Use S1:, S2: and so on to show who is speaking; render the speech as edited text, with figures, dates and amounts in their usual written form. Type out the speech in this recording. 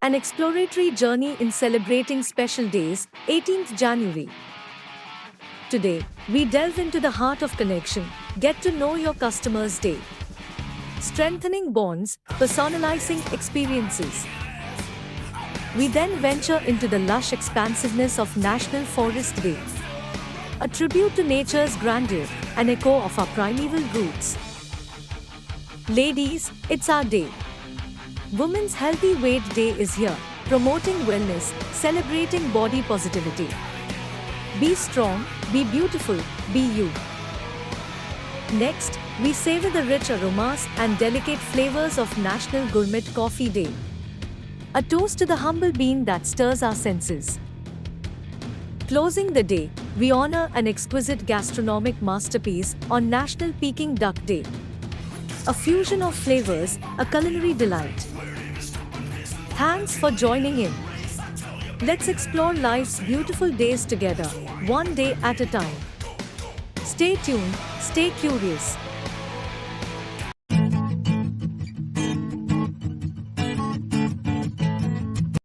S1: an exploratory journey in celebrating special days, 18th January. Today, we delve into the heart of connection, get to know your customer's day. Strengthening bonds, personalizing experiences. We then venture into the lush expansiveness of National Forest Day, a tribute to nature's grandeur, an echo of our primeval roots. Ladies, it's our day. Women's Healthy Weight Day is here, promoting wellness, celebrating body positivity. Be strong, be beautiful, be you. Next, we savor the rich aromas and delicate flavors of National Gourmet Coffee Day, a toast to the humble bean that stirs our senses. Closing the day, we honor an exquisite gastronomic masterpiece on National Peking Duck Day, a fusion of flavors, a culinary delight. Thanks for joining in. Let's explore life's beautiful days together, one day at a time. Stay tuned, stay curious.